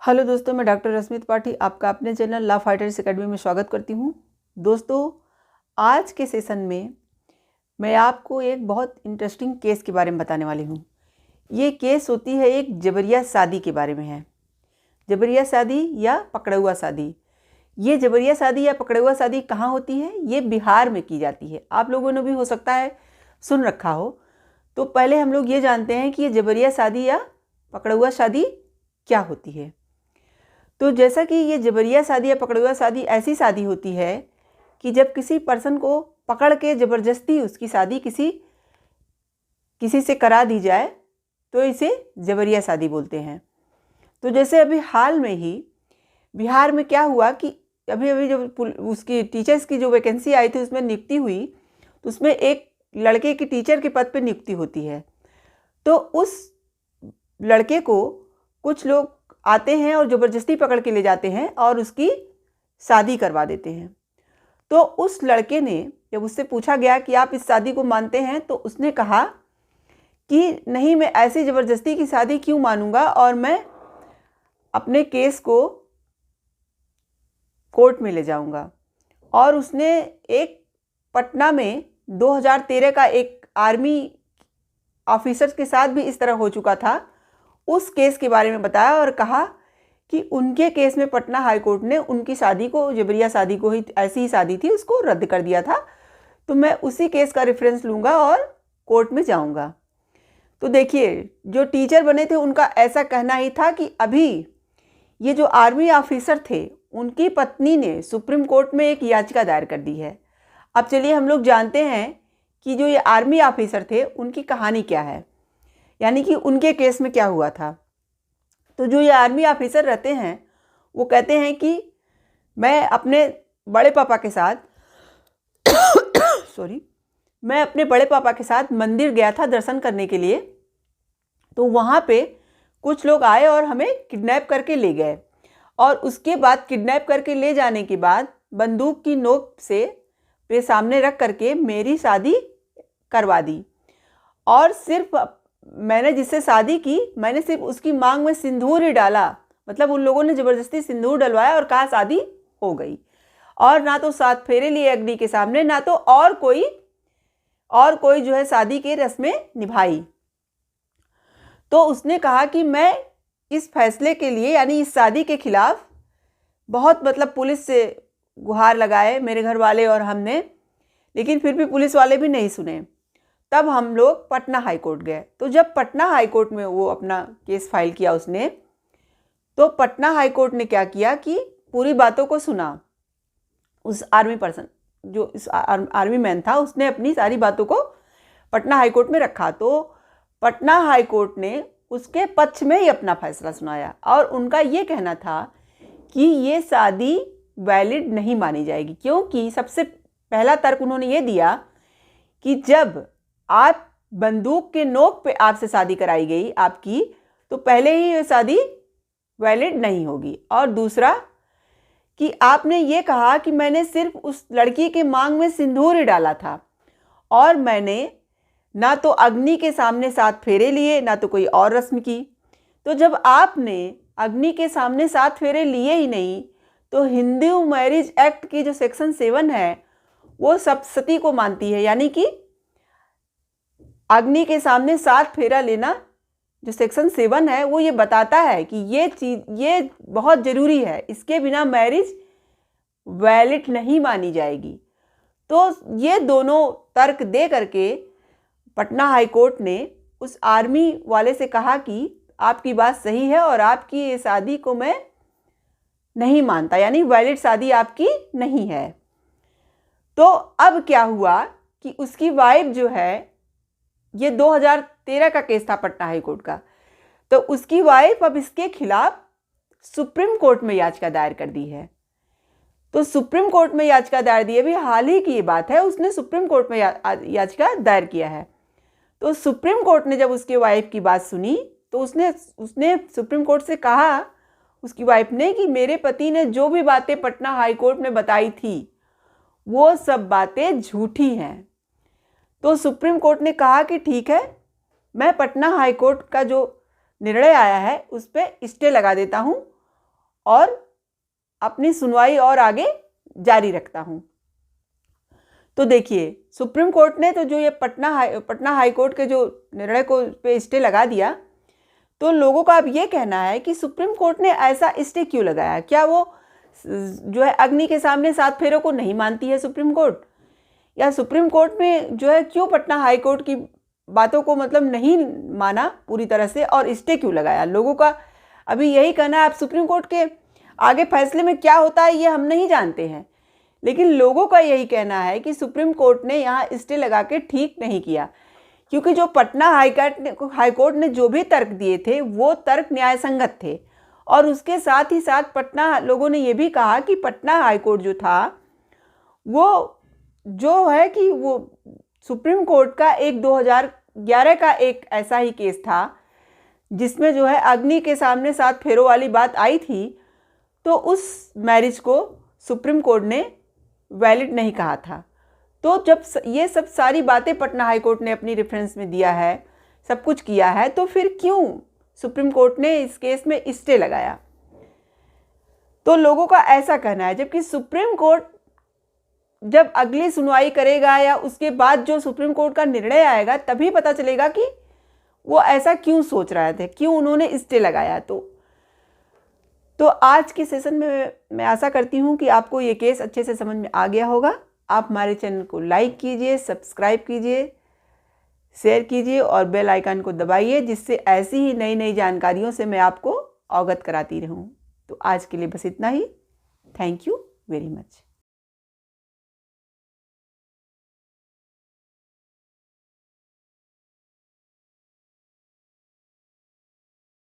Hello दोस्तों, मैं doctor रश्मि त्रिपाठी आपका अपने चैनल लव फाइटर्स एकेडमी में स्वागत करती हूँ। दोस्तों, आज के सेशन में मैं आपको एक बहुत इंटरेस्टिंग केस के बारे में बताने वाली हूँ। ये केस होती है एक जबरिया शादी के बारे में है। जबरिया शादी या पकड़ा शादी। ये जबरिया शादी या पकड़ा शादी कहाँ होती है? ये बिहार में की जाती है। आप लोगों ने भी हो सकता है सुन रखा हो। तो पहले हम लोग ये जानते हैं कि ये जबरिया शादी या पकड़ा शादी क्या होती है। तो जैसा कि ये जबरिया शादी या पकड़ा शादी ऐसी शादी होती है कि जब किसी पर्सन को पकड़ के ज़बरदस्ती उसकी शादी किसी से करा दी जाए तो इसे जबरिया शादी बोलते हैं। तो जैसे अभी हाल में ही बिहार में क्या हुआ कि अभी जब उसकी टीचर्स की जो वैकेंसी आई थी उसमें नियुक्ति हुई, तो उसमें एक लड़के की टीचर के पद पर नियुक्ति होती है। तो उस लड़के को कुछ लोग आते हैं और ज़बरदस्ती पकड़ के ले जाते हैं और उसकी शादी करवा देते हैं। तो उस लड़के ने जब उससे पूछा गया कि आप इस शादी को मानते हैं, तो उसने कहा कि नहीं, मैं ऐसी ज़बरदस्ती की शादी क्यों मानूंगा और मैं अपने केस को कोर्ट में ले जाऊंगा। और उसने एक पटना में 2013 का एक आर्मी ऑफिसर्स के साथ भी इस तरह हो चुका था, उस केस के बारे में बताया और कहा कि उनके केस में पटना हाई कोर्ट ने उनकी शादी को, जबरिया शादी को ही, ऐसी ही शादी थी, उसको रद्द कर दिया था। तो मैं उसी केस का रेफरेंस लूँगा और कोर्ट में जाऊँगा। तो देखिए, जो टीचर बने थे उनका ऐसा कहना ही था कि अभी ये जो आर्मी ऑफिसर थे उनकी पत्नी ने सुप्रीम कोर्ट में एक याचिका दायर कर दी है। अब चलिए हम लोग जानते हैं कि जो ये आर्मी ऑफिसर थे उनकी कहानी क्या है, यानी कि उनके केस में क्या हुआ था। तो जो ये आर्मी ऑफिसर रहते हैं वो कहते हैं कि मैं अपने बड़े पापा के साथ मैं अपने बड़े पापा के साथ मंदिर गया था दर्शन करने के लिए। तो वहाँ पे कुछ लोग आए और हमें किडनैप करके ले गए, और उसके बाद किडनैप करके ले जाने के बाद बंदूक की नोक पे सामने रख करके मेरी शादी करवा दी। और सिर्फ मैंने जिससे शादी की, मैंने सिर्फ उसकी मांग में सिंदूर ही डाला, मतलब उन लोगों ने ज़बरदस्ती सिंदूर डलवाया और कहा शादी हो गई। और ना तो 7 फेरे लिए अग्नि के सामने, ना तो और कोई जो है शादी की रस्में निभाई। तो उसने कहा कि मैं इस फैसले के लिए, यानी इस शादी के खिलाफ बहुत, मतलब पुलिस से गुहार लगाए मेरे घर वाले और हमने, लेकिन फिर भी पुलिस वाले भी नहीं सुने। तब हम लोग पटना हाई कोर्ट गए। तो जब पटना हाई कोर्ट में वो अपना केस फाइल किया उसने, तो पटना हाई कोर्ट ने क्या किया कि पूरी बातों को सुना। उस आर्मी पर्सन, जो इस आर्मी मैन था, उसने अपनी सारी बातों को पटना हाई कोर्ट में रखा। तो पटना हाई कोर्ट ने उसके पक्ष में ही अपना फैसला सुनाया और उनका ये कहना था कि ये शादी वैलिड नहीं मानी जाएगी, क्योंकि सबसे पहला तर्क उन्होंने ये दिया कि जब आप बंदूक के नोक पे आपसे शादी कराई गई आपकी, तो पहले ही ये शादी वैलिड नहीं होगी। और दूसरा कि आपने ये कहा कि मैंने सिर्फ उस लड़की के मांग में सिंदूर ही डाला था और मैंने ना तो अग्नि के सामने 7 फेरे लिए, ना तो कोई और रस्म की। तो जब आपने अग्नि के सामने 7 फेरे लिए ही नहीं, तो हिंदू मैरिज एक्ट की जो सेक्शन 7 है वो सती को मानती है, यानी कि अग्नि के सामने 7 फेरा लेना जो सेक्शन 7 है वो ये बताता है कि ये बहुत ज़रूरी है, इसके बिना मैरिज वैलिड नहीं मानी जाएगी। तो ये दोनों तर्क दे करके पटना हाई कोर्ट ने उस आर्मी वाले से कहा कि आपकी बात सही है और आपकी ये शादी को मैं नहीं मानता, यानी वैलिड शादी आपकी नहीं है। तो अब क्या हुआ कि उसकी वाइफ जो है, ये 2013 का केस था पटना हाई कोर्ट का, तो उसकी वाइफ अब इसके खिलाफ सुप्रीम कोर्ट में याचिका दायर कर दी है। तो सुप्रीम कोर्ट में याचिका दायर दी है, अभी हाल ही की ये बात है, उसने सुप्रीम कोर्ट में याचिका दायर किया है। तो सुप्रीम कोर्ट ने जब उसकी वाइफ की बात सुनी, तो उसने सुप्रीम कोर्ट से कहा, उसकी वाइफ ने, कि मेरे पति ने जो भी बातें पटना हाई कोर्ट में बताई थी वो सब बातें झूठी हैं। तो सुप्रीम कोर्ट ने कहा कि ठीक है, मैं पटना हाई कोर्ट का जो निर्णय आया है उस पर स्टे लगा देता हूँ और अपनी सुनवाई और आगे जारी रखता हूँ। तो देखिए, सुप्रीम कोर्ट ने तो जो ये पटना हाई कोर्ट के जो निर्णय को पे स्टे लगा दिया, तो लोगों का अब ये कहना है कि सुप्रीम कोर्ट ने ऐसा स्टे क्यों लगाया? क्या वो जो है अग्नि के सामने 7 फेरों को नहीं मानती है सुप्रीम कोर्ट? या सुप्रीम कोर्ट में जो है क्यों पटना हाई कोर्ट की बातों को मतलब नहीं माना पूरी तरह से और स्टे क्यों लगाया? लोगों का अभी यही कहना है। अब सुप्रीम कोर्ट के आगे फैसले में क्या होता है ये हम नहीं जानते हैं, लेकिन लोगों का यही कहना है कि सुप्रीम कोर्ट ने यहाँ स्टे लगा के ठीक नहीं किया, क्योंकि जो पटना हाई कोर्ट ने जो भी तर्क दिए थे वो तर्क न्यायसंगत थे। और उसके साथ ही साथ पटना लोगों ने ये भी कहा कि पटना हाई कोर्ट जो था वो जो है कि वो सुप्रीम कोर्ट का एक 2011 का एक ऐसा ही केस था जिसमें जो है अग्नि के सामने 7 फेरों वाली बात आई थी, तो उस मैरिज को सुप्रीम कोर्ट ने वैलिड नहीं कहा था। तो जब ये सब सारी बातें पटना हाई कोर्ट ने अपनी रेफरेंस में दिया है, सब कुछ किया है, तो फिर क्यों सुप्रीम कोर्ट ने इस केस में स्टे लगाया? तो लोगों का ऐसा कहना है, जबकि सुप्रीम कोर्ट जब अगली सुनवाई करेगा या उसके बाद जो सुप्रीम कोर्ट का निर्णय आएगा तभी पता चलेगा कि वो ऐसा क्यों सोच रहे थे, क्यों उन्होंने स्टे लगाया। तो आज के सेशन में मैं आशा करती हूँ कि आपको ये केस अच्छे से समझ में आ गया होगा। आप हमारे चैनल को लाइक कीजिए, सब्सक्राइब कीजिए, शेयर कीजिए और बेल आइकन को दबाइए, जिससे ऐसी ही नई नई जानकारियों से मैं आपको अवगत कराती रहूँ। तो आज के लिए बस इतना ही। Thank you very much.